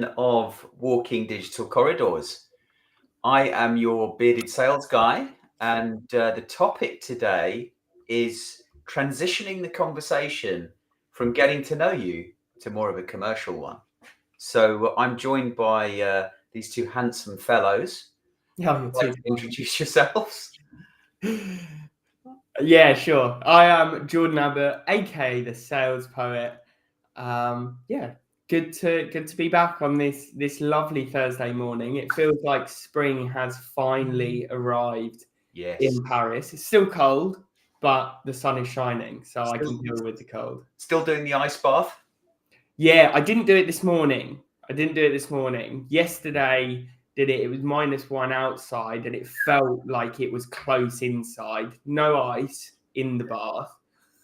Of Walking Digital Corridors. I am your bearded sales guy, and the topic today is transitioning the conversation from getting to know you to more of a commercial one. So I'm joined by these two handsome fellows. Yeah, Would you like to introduce yourselves? Yeah, sure. I am Jordan Abbott, aka the Sales Poet. Good to be back on this lovely Thursday morning. It feels like spring has finally arrived in Paris. It's still cold, but the sun is shining, so I can deal with the cold. Still doing the ice bath? Yeah, I didn't do it this morning. Yesterday did it. It was -1 outside, and it felt like it was close inside. No ice in the bath,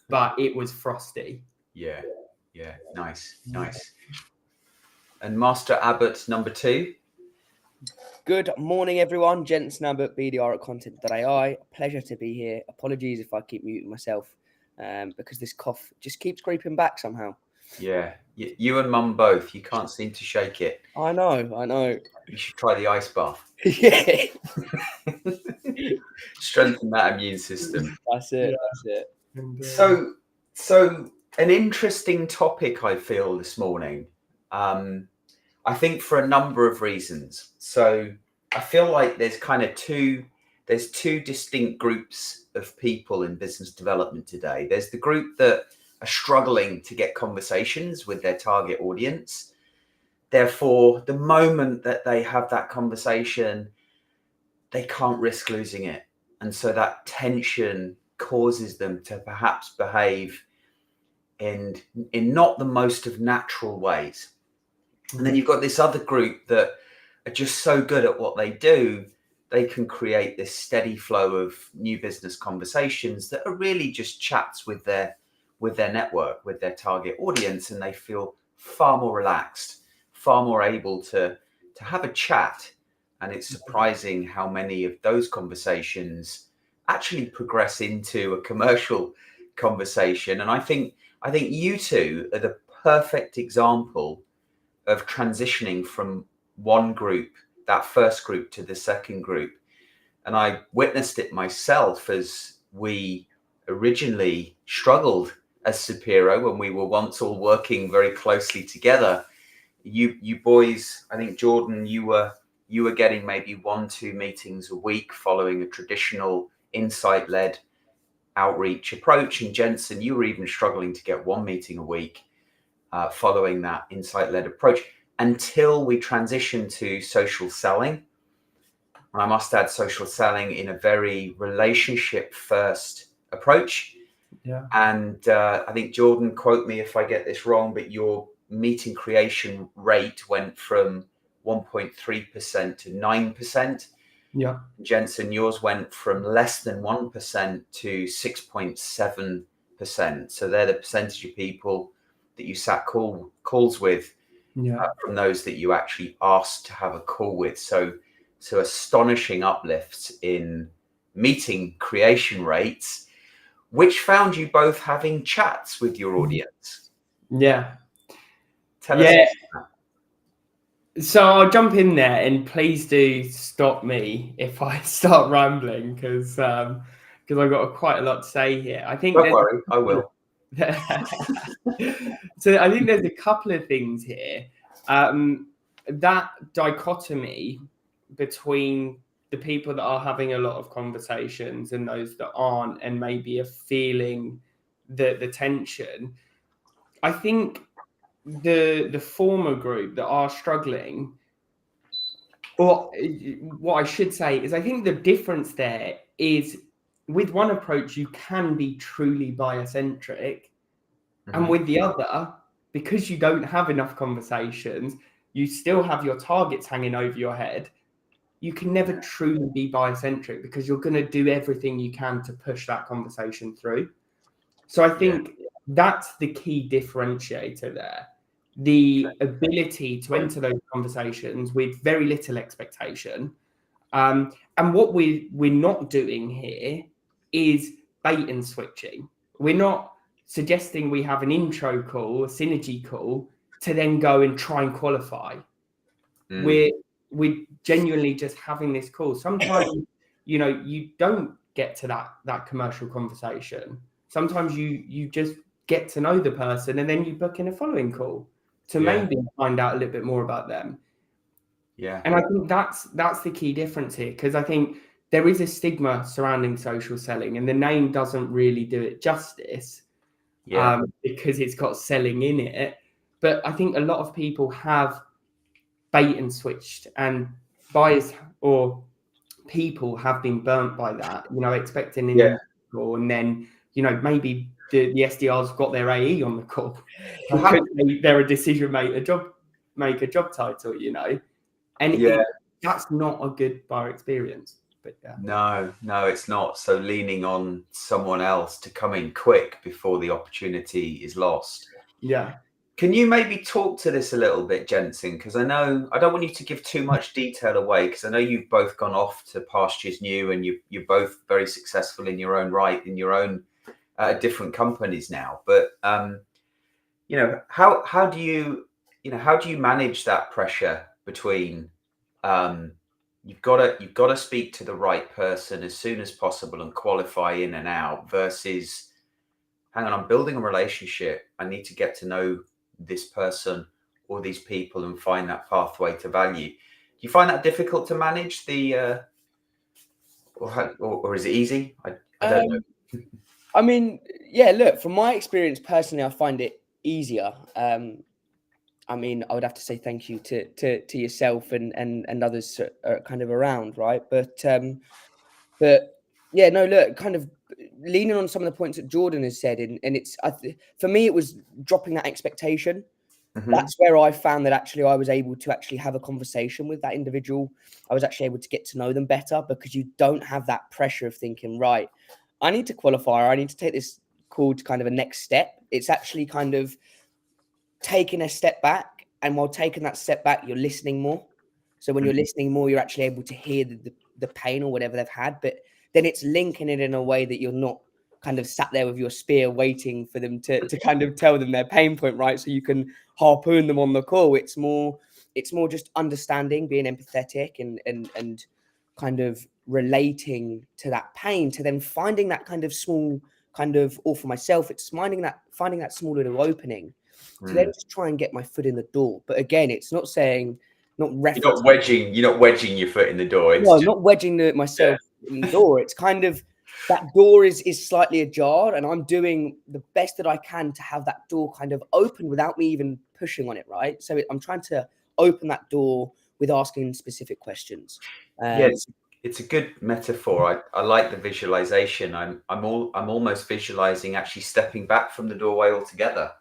but it was frosty. Yeah. Nice. And Master Abbott number 2. Good morning, everyone. Jensen Abbott, BDR at Content.ai. Pleasure to be here. Apologies if I keep muting myself because this cough just keeps creeping back somehow. Yeah, you and Mum both. You can't seem to shake it. I know. You should try the ice bath. Yeah. Strengthen that immune system. That's it. So an interesting topic I feel this morning. I think for a number of reasons. So I feel like there's two distinct groups of people in business development today. There's the group that are struggling to get conversations with their target audience. Therefore, the moment that they have that conversation, they can't risk losing it. And so that tension causes them to perhaps behave in not the most of natural ways. And then you've got this other group that are just so good at what they do, they can create this steady flow of new business conversations that are really just chats with their network, with their target audience, and they feel far more relaxed, far more able to have a chat. And it's surprising how many of those conversations actually progress into a commercial conversation. And I think you two are the perfect example of transitioning from one group, that first group, to the second group. And I witnessed it myself as we originally struggled as Sapiro when we were once all working very closely together. You boys, I think Jordan, you were getting maybe 1-2 meetings a week following a traditional insight-led outreach approach. And Jensen, you were even struggling to get 1 meeting a week following that insight-led approach, until we transitioned to social selling. And I must add, social selling in a very relationship-first approach. Yeah. And I think, Jordan, quote me if I get this wrong, but your meeting creation rate went from 1.3% to 9%. Yeah. Jensen, yours went from less than 1% to 6.7%. So they're the percentage of people that you sat calls with from those that you actually asked to have a call with. So astonishing uplifts in meeting creation rates, which found you both having chats with your audience. Yeah. Tell us about that. So I'll jump in there, and please do stop me if I start rambling, because I've got quite a lot to say here. I think. Don't worry, I will. So I think there's a couple of things here. That dichotomy between the people that are having a lot of conversations and those that aren't, and maybe are feeling the tension. I think the former group that are struggling, or what I should say is, I think the difference there is, with one approach you can be truly buyer-centric, and with the other, because you don't have enough conversations, you still have your targets hanging over your head. You can never truly be buyer-centric, because you're going to do everything you can to push that conversation through. So I think that's the key differentiator there. The ability to enter those conversations with very little expectation. And what we're not doing here is bait and switching. We're not suggesting we have an intro call, a synergy call, to then go and try and qualify. we're genuinely just having this call. Sometimes, you don't get to that commercial conversation. Sometimes you just get to know the person, and then you book in a following call to maybe find out a little bit more about them. Yeah. And I think that's the key difference here, because I think there is a stigma surrounding social selling, and the name doesn't really do it justice. Because it's got selling in it. But I think a lot of people have bait and switched, and buyers or people have been burnt by that, expecting an individual, and then, maybe the SDR's got their AE on the call because they're a decision maker, job title, and that's not a good buyer experience. But No, it's not. So leaning on someone else to come in quick before the opportunity is lost. Yeah. Can you maybe talk to this a little bit, Jensen? Because I know I don't want you to give too much detail away, because I know you've both gone off to pastures new, and you're both very successful in your own right, in your own different companies now. But how do you manage that pressure between you've got to speak to the right person as soon as possible and qualify in and out, versus, hang on, I'm building a relationship, I need to get to know this person or these people and find that pathway to value. Do you find that difficult to manage or is it easy? I don't know. I mean, look, from my experience personally, I find it easier. I mean, I would have to say thank you to yourself and others are kind of around, right? But yeah, no, look, kind of leaning on some of the points that Jordan has said, and it's for me, it was dropping that expectation. Mm-hmm. That's where I found that actually I was able to actually have a conversation with that individual. I was actually able to get to know them better, because you don't have that pressure of thinking, right, I need to qualify, or I need to take this call to kind of a next step. It's actually kind of taking a step back, and while taking that step back, you're listening more. So when you're listening more, you're actually able to hear the pain or whatever they've had, but then it's linking it in a way that you're not kind of sat there with your spear waiting for them to kind of tell them their pain point, right? So you can harpoon them on the call. It's more just understanding, being empathetic, and kind of relating to that pain, to then finding that kind of small or for myself, it's finding that small little opening to then just try and get my foot in the door. But again, it's not saying, you're not wedging your foot in the door. It's not wedging myself in the door. It's kind of, that door is slightly ajar, and I'm doing the best that I can to have that door kind of open without me even pushing on it, right? So I'm trying to open that door with asking specific questions. It's a good metaphor. I like the visualization. I'm almost visualizing actually stepping back from the doorway altogether,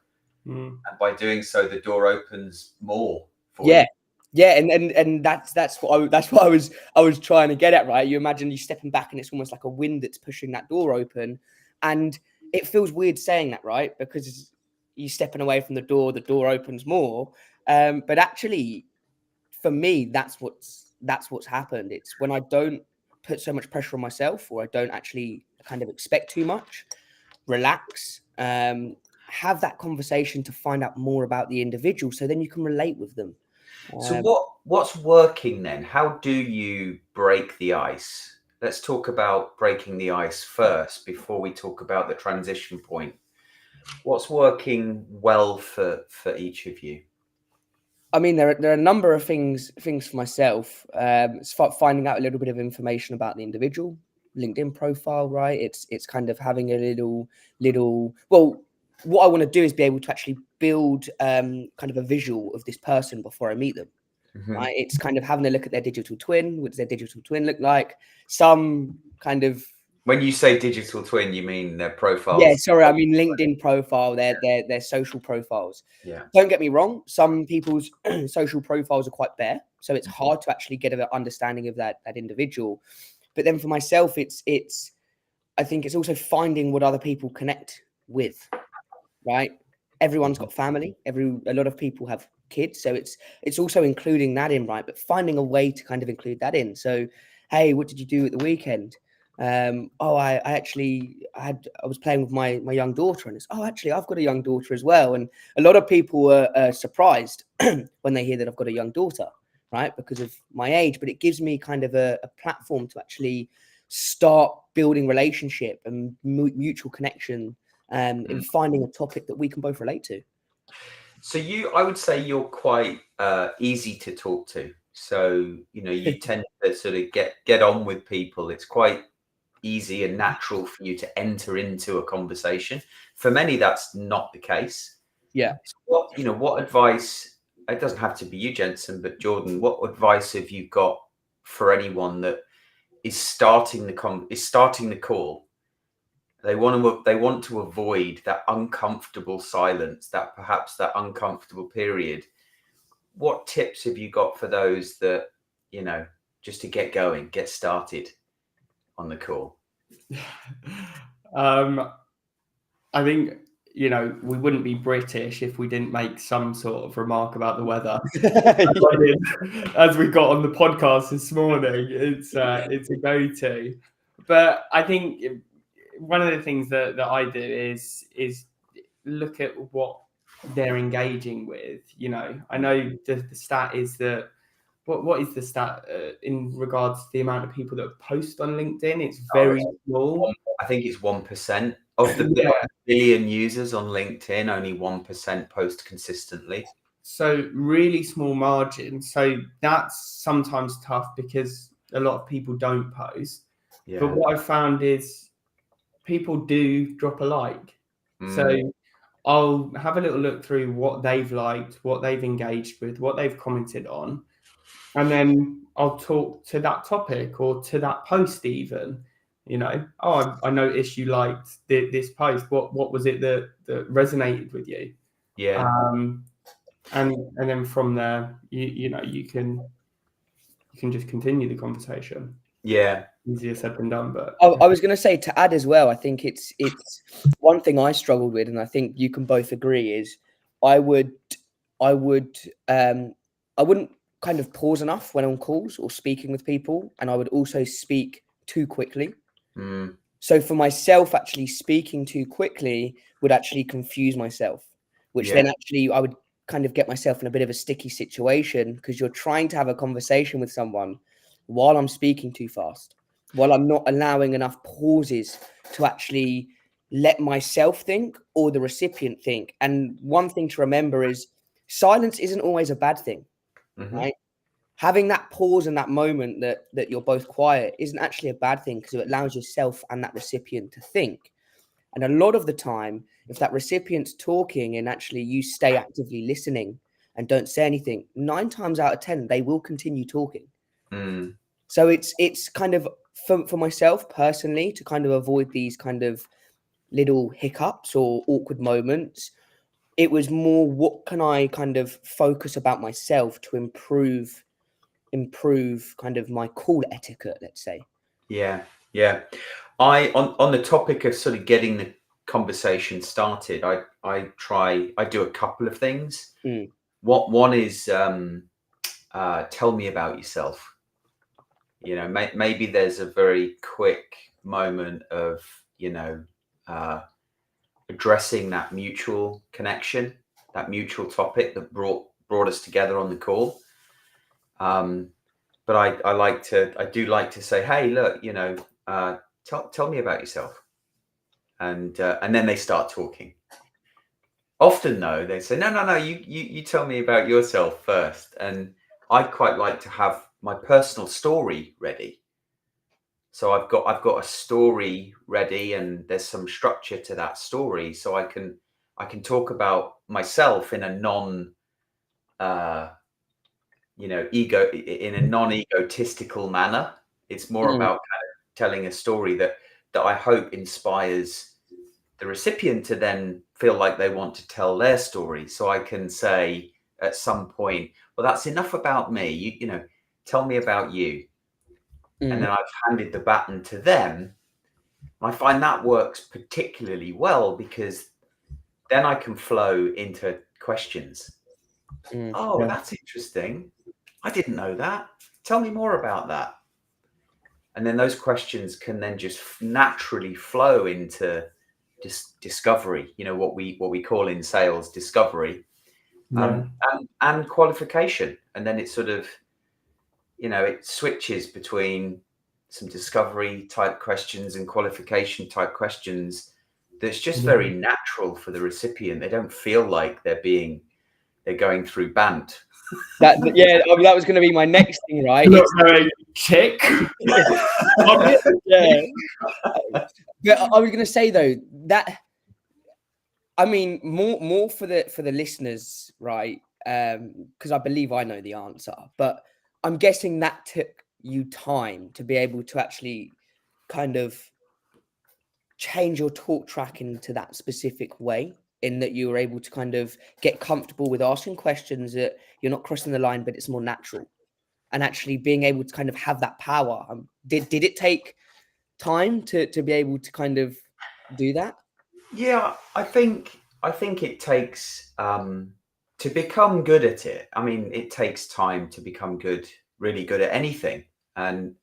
and by doing so, the door opens more for you. Yeah, and that's what I was trying to get at, right? You imagine you stepping back, and it's almost like a wind that's pushing that door open, and it feels weird saying that, right? Because you stepping away from the door opens more. But actually, for me, that's what's happened. It's when I don't put so much pressure on myself, or I don't actually kind of expect too much, relax, have that conversation to find out more about the individual, so then you can relate with them. So what's working then? How do you break the ice? Let's talk about breaking the ice first before we talk about the transition point. What's working well for each of you? I mean, there are a number of things for myself. It's finding out a little bit of information about the individual, LinkedIn profile, right? It's kind of having a little. Well, what I want to do is be able to actually build kind of a visual of this person before I meet them. Right? It's kind of having a look at their digital twin. What does their digital twin look like? Some kind of. When you say digital twin, you mean their profiles? Yeah, sorry, I mean LinkedIn profile, their social profiles. Yeah. Don't get me wrong, some people's social profiles are quite bare, so it's hard to actually get an understanding of that individual. But then for myself, I think it's also finding what other people connect with, right? Everyone's got family. A lot of people have kids, so it's also including that in, right? But finding a way to kind of include that in. So, hey, what did you do at the weekend? I was playing with my young daughter, and actually I've got a young daughter as well. And a lot of people are surprised when they hear that I've got a young daughter, right, because of my age, but it gives me kind of a platform to actually start building relationship and mutual connection, in finding a topic that we can both relate to. So I would say you're quite easy to talk to. So, you tend to sort of get on with people. It's quite easy and natural for you to enter into a conversation. For many, that's not the case. Yeah. So what advice, it doesn't have to be you, Jensen, but Jordan, what advice have you got for anyone that is starting the call? They want to avoid that uncomfortable silence, that uncomfortable period. What tips have you got for those that, just to get going, get started on the call? I think, we wouldn't be British if we didn't make some sort of remark about the weather. As we got on the podcast this morning, it's a go-to. But I think one of the things that I do is look at what they're engaging with. I know the stat is that what is the stat in regards to the amount of people that post on LinkedIn? It's very small. I think it's 1% of the billion users on LinkedIn. Only 1% post consistently. So really small margin. So that's sometimes tough because a lot of people don't post. Yeah. But what I found is people do drop a like. So I'll have a little look through what they've liked, what they've engaged with, what they've commented on. And then I'll talk to that topic or to that post even, I noticed you liked this post. What was it that resonated with you? Yeah. And then from there, you can just continue the conversation. Yeah. Easier said than done, but I was going to say, to add as well, I think it's one thing I struggled with, and I think you can both agree, is I wouldn't kind of pause enough when on calls or speaking with people, and I would also speak too quickly. So for myself, actually speaking too quickly would actually confuse myself, which then actually I would kind of get myself in a bit of a sticky situation, because you're trying to have a conversation with someone while I'm speaking too fast, while I'm not allowing enough pauses to actually let myself think or the recipient think. And one thing to remember is silence isn't always a bad thing, right? Having that pause and that moment that you're both quiet isn't actually a bad thing, because it allows yourself and that recipient to think. And a lot of the time, if that recipient's talking and actually you stay actively listening and don't say anything, 9 times out of 10, they will continue talking. So it's kind of, for myself personally, to kind of avoid these kind of little hiccups or awkward moments, it was more, what can I kind of focus about myself to improve kind of my call etiquette, let's say. Yeah. On the topic of sort of getting the conversation started, I do a couple of things. One is tell me about yourself. Maybe there's a very quick moment of addressing that mutual connection, that mutual topic that brought us together on the call. But I do like to say, hey, look, tell me about yourself. And then they start talking. Often though, they say, no, you tell me about yourself first. And I quite like to have my personal story ready. So I've got a story ready, and there's some structure to that story. So I can talk about myself in a non-egotistical manner. It's more about kind of telling a story that I hope inspires the recipient to then feel like they want to tell their story. So I can say at some point, well, that's enough about me. You tell me about you. And then I've handed the baton to them. I find that works particularly well, because then I can flow into questions. That's interesting. I didn't know that. Tell me more about that. And then those questions can then just naturally flow into discovery, what we call in sales discovery, and qualification. And then it's sort of, it switches between some discovery type questions and qualification type questions that's just very natural for the recipient. They don't feel like they're going through BANT. That was going to be my next thing, right? Not very chick. Yeah. But I was going to say though that, I mean, more for the listeners, right? Because I believe I know the answer, but I'm guessing that took you time to be able to actually kind of change your talk track into that specific way, in that you were able to kind of get comfortable with asking questions that you're not crossing the line, but it's more natural, and actually being able to kind of have that power. Did it take time to be able to kind of do that? Yeah, I think it takes to become good at it. I mean, it takes time to become really good at anything, and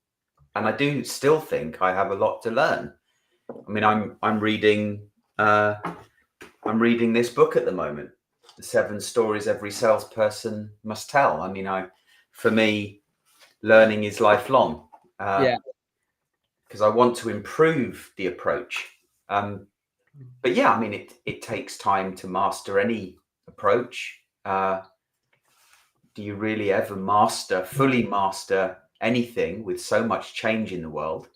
I do still think I have a lot to learn. I mean, I'm reading this book at the moment, The 7 Stories Every Salesperson Must Tell. I mean, for me, learning is lifelong. Because I want to improve the approach. But yeah, I mean, it takes time to master any approach. Do you really ever fully master anything with so much change in the world?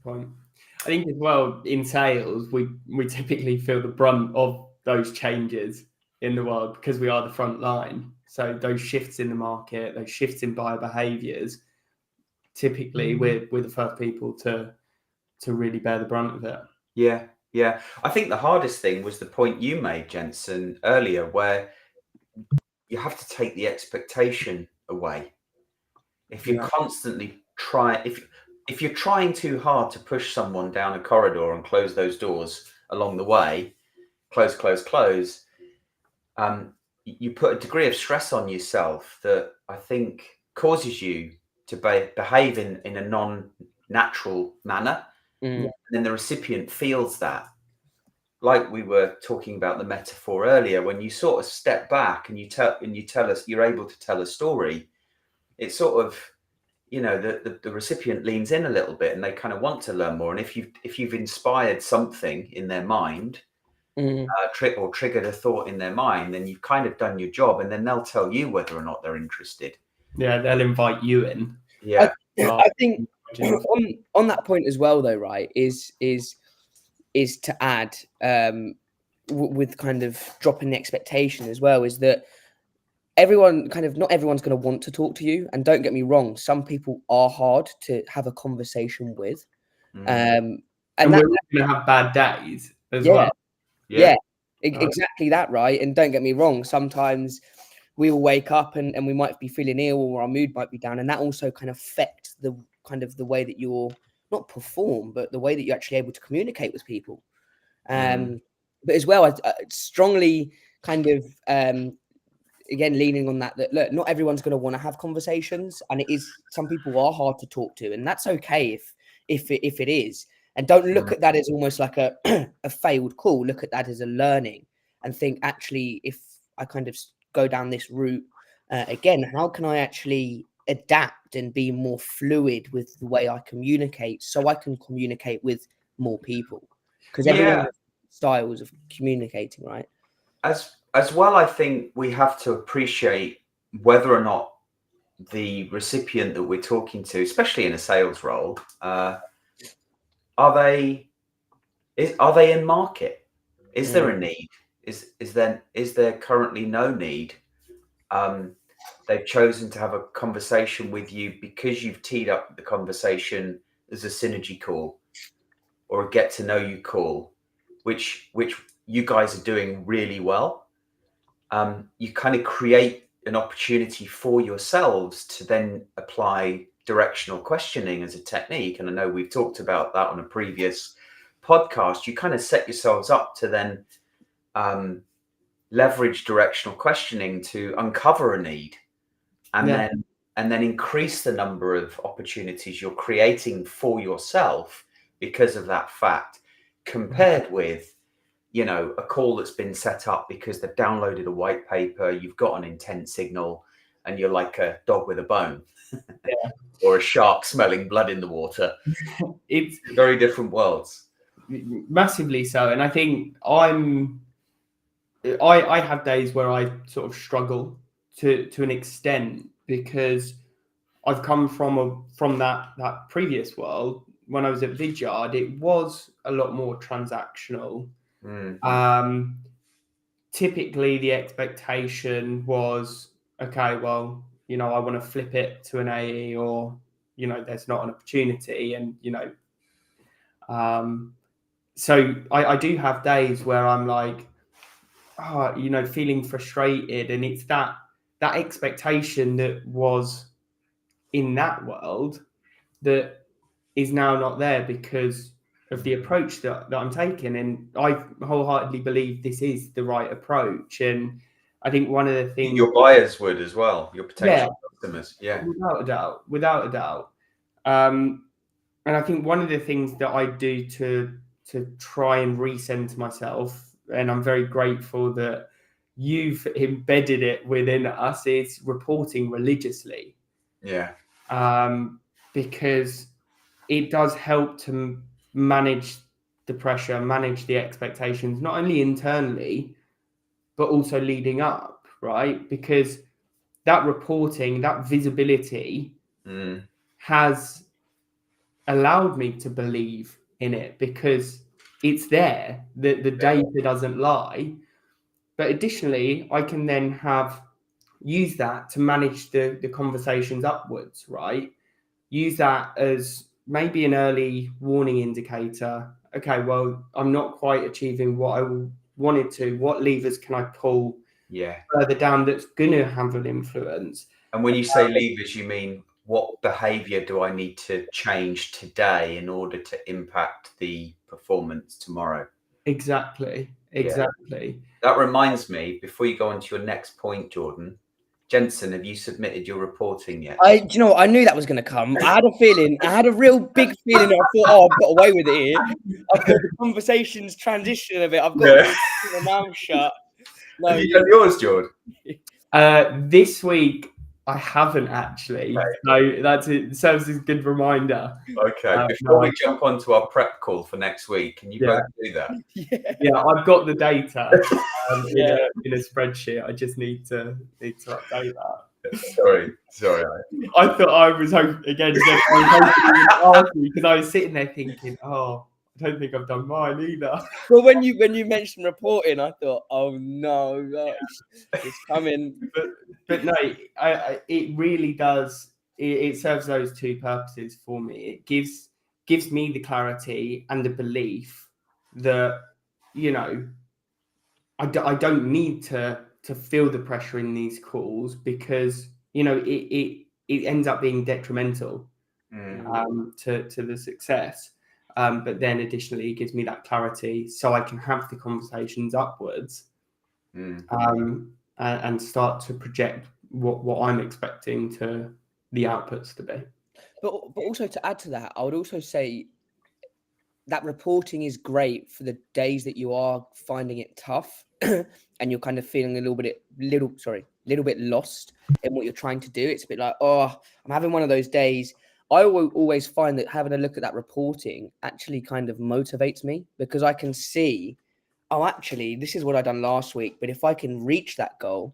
Point. I think as well, in sales, we typically feel the brunt of those changes in the world because we are the front line. So those shifts in the market, those shifts in buyer behaviours, typically we're the first people to really bear the brunt of it. Yeah. I think the hardest thing was the point you made, Jensen, earlier, where you have to take the expectation away. If you're constantly if you're trying too hard to push someone down a corridor and close those doors along the way, close, you put a degree of stress on yourself that I think causes you to behave in a non-natural manner. And then the recipient feels that. Like we were talking about the metaphor earlier, when you sort of step back and you tell us, you're able to tell a story, it's sort of, the recipient leans in a little bit and they kind of want to learn more. And if you've inspired something in their mind, or triggered a thought in their mind, then you've kind of done your job, and then they'll tell you whether or not they're interested. Yeah, they'll invite you in. Yeah, I think on that point as well, though, right, is to add with kind of dropping the expectation as well, is that not everyone's going to want to talk to you. And don't get me wrong, some people are hard to have a conversation with. And we're going to have bad days as well. Yeah, exactly that, right? And don't get me wrong, sometimes we will wake up and we might be feeling ill, or our mood might be down, and that also kind of affects the way that you're not perform, but the way that you're actually able to communicate with people. But as well, I strongly kind of again leaning on that look, not everyone's going to want to have conversations, and some people are hard to talk to, and that's okay if it is. And don't look at that as almost like a failed call. Look at that as a learning, and think, actually, if I kind of go down this route again, how can I actually adapt and be more fluid with the way I communicate, so I can communicate with more people? Because everyone has styles of communicating, right? As well, I think we have to appreciate whether or not the recipient that we're talking to, especially in a sales role, are they in market? Is there a need? Is there currently no need? They've chosen to have a conversation with you because you've teed up the conversation as a synergy call or a get to know you call, which you guys are doing really well. You kind of create an opportunity for yourselves to then apply directional questioning as a technique. And I know we've talked about that on a previous podcast. You kind of set yourselves up to then leverage directional questioning to uncover a need, and then increase the number of opportunities you're creating for yourself because of that fact, compared with a call that's been set up because they've downloaded a white paper, you've got an intent signal, and you're like a dog with a bone, Yeah. or a shark smelling blood in the water. It's Very different worlds. massively so, and I think I have days where I sort of struggle to an extent, because I've come from that previous world. When I was at Vidyard, it was a lot more transactional. Typically the expectation was, okay, well, I want to flip it to an AE, or there's not an opportunity, and so I do have days where I'm like, feeling frustrated, and it's that expectation that was in that world that is now not there because of the approach that I'm taking. And I wholeheartedly believe this is the right approach. And I think one of the things your buyers would as well, your potential customers. Yeah. Without a doubt. And I think one of the things that I do to try and recenter myself, and I'm very grateful that you've embedded it within us, is reporting religiously. Yeah. Because it does help to manage the pressure, manage the expectations, not only internally, but also leading up, right? Because that reporting, that visibility has allowed me to believe in it, because it's there, the data doesn't lie. But additionally, I can then use that to manage the conversations upwards, right? Use that as maybe an early warning indicator. Okay, well, I'm not quite achieving what I wanted to. What levers can I pull further down that's going to have an influence? And when you say levers, you mean what behavior do I need to change today in order to impact the performance tomorrow? Exactly. That reminds me, before you go on to your next point, Jordan, Jensen, have you submitted your reporting yet? Do you know what? I knew that was going to come. I had a feeling. I had a real big feeling that I thought, oh, I've got away with it here. I've got the conversation's transition of it. I've got my mouth shut. No, have you done yours, Jordan? This week I haven't actually. Okay. So it serves as a good reminder. Okay. Before we jump onto our prep call for next week, can you both do that? Yeah, I've got the data in a spreadsheet. I just need to update that. Sorry. I thought I was hoping again because I was sitting there thinking, oh, I don't think I've done mine either. Well, when you mentioned reporting, I thought, oh no, it's coming. But no, it really does. It serves those two purposes for me. It gives me the clarity and the belief that I don't need to feel the pressure in these calls, because it ends up being detrimental to the success. But then additionally, it gives me that clarity so I can have the conversations upwards and start to project what I'm expecting to the outputs to be. But also, to add to that, I would also say that reporting is great for the days that you are finding it tough and you're kind of feeling a little bit lost in what you're trying to do. It's a bit like, oh, I'm having one of those days. I always find that having a look at that reporting actually kind of motivates me, because I can see, oh, actually, this is what I done last week. But if I can reach that goal,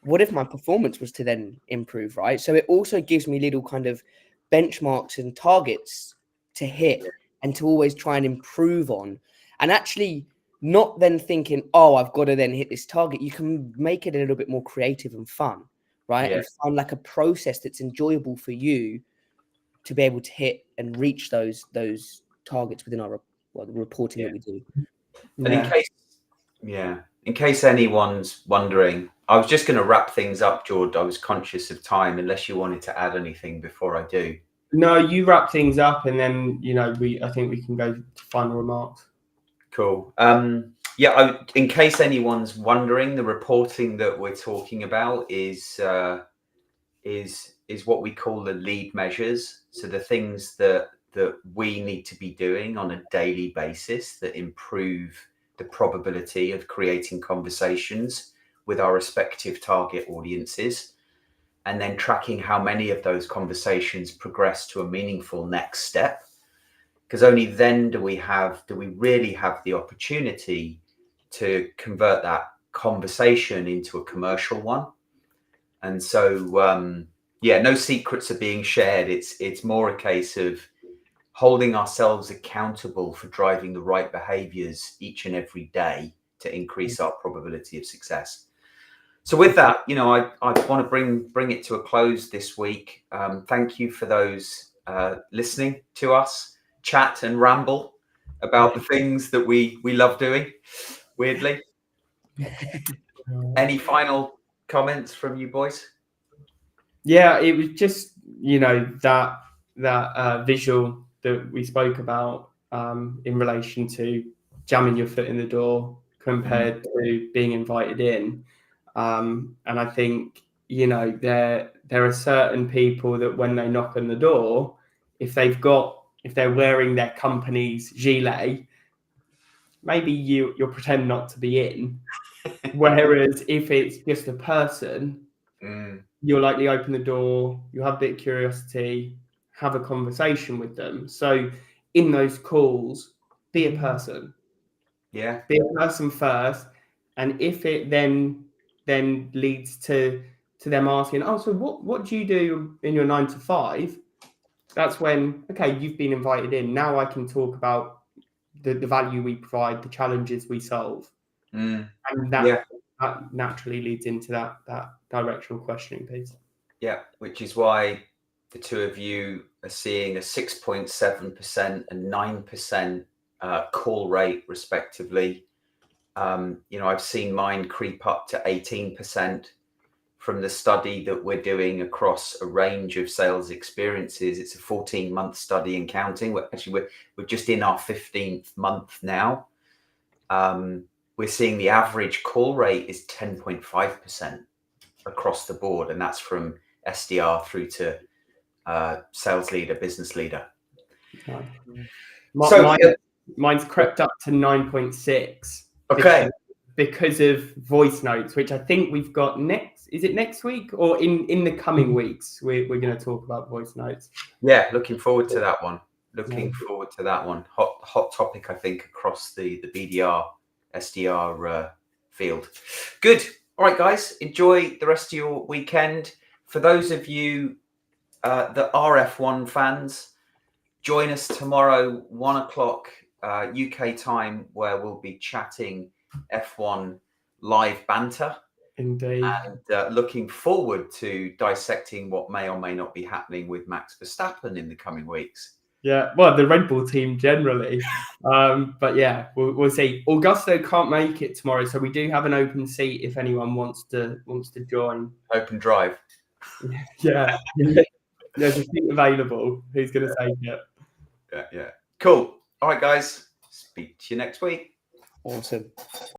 what if my performance was to then improve, right? So it also gives me little kind of benchmarks and targets to hit and to always try and improve on. And actually not then thinking, oh, I've got to then hit this target. You can make it a little bit more creative and fun, right? And find like a process that's enjoyable for you to be able to hit and reach those targets within the reporting that we do. And in case anyone's wondering, I was just going to wrap things up, George. I was conscious of time, unless you wanted to add anything before I do. No, you wrap things up, and then I think we can go to final remarks. Cool. In case anyone's wondering, the reporting that we're talking about is what we call the lead measures. So the things that we need to be doing on a daily basis that improve the probability of creating conversations with our respective target audiences, and then tracking how many of those conversations progress to a meaningful next step. Because only then do we really have the opportunity to convert that conversation into a commercial one. And so, no secrets are being shared. It's more a case of holding ourselves accountable for driving the right behaviors each and every day to increase our probability of success. So with that, I want to bring it to a close this week. Thank you for those listening to us chat and ramble about the things that we love doing, weirdly. Any final comments from you boys? Yeah, it was just, that visual that we spoke about in relation to jamming your foot in the door compared to being invited in. And I think, there are certain people that when they knock on the door, if they're wearing their company's gilet, maybe you'll pretend not to be in. Whereas if it's just a person, you'll likely open the door, you'll have a bit of curiosity, have a conversation with them. So in those calls, be a person. Yeah. Be a person first. And if it then leads to them asking, oh, so what do you do in your 9 to 5? That's when, okay, you've been invited in. Now I can talk about the value we provide, the challenges we solve. And that naturally leads into that directional questioning piece. Yeah, which is why the two of you are seeing a 6.7% and 9% call rate, respectively. I've seen mine creep up to 18% from the study that we're doing across a range of sales experiences. It's a 14-month study and counting. We're just in our 15th month now. We're seeing the average call rate is 10.5% across the board, and that's from SDR through to sales leader, business leader. Mine's crept up to 9.6. Okay. Because of voice notes, which I think we've got next. Is it next week or in the coming weeks? We're going to talk about voice notes. Yeah, looking forward to that one. Hot topic, I think, across the BDR, SDR field. Good. All right, guys, enjoy the rest of your weekend. For those of you that are F1 fans, join us tomorrow, 1:00 UK time, where we'll be chatting F1 live banter. Indeed. And looking forward to dissecting what may or may not be happening with Max Verstappen in the coming weeks. Yeah, well, the Red Bull team generally. But yeah, we'll see. Augusto can't make it tomorrow, so we do have an open seat if anyone wants to join. Open drive. Yeah. There's a seat available. Who's going to take it? Yeah. Cool. All right, guys. Speak to you next week. Awesome.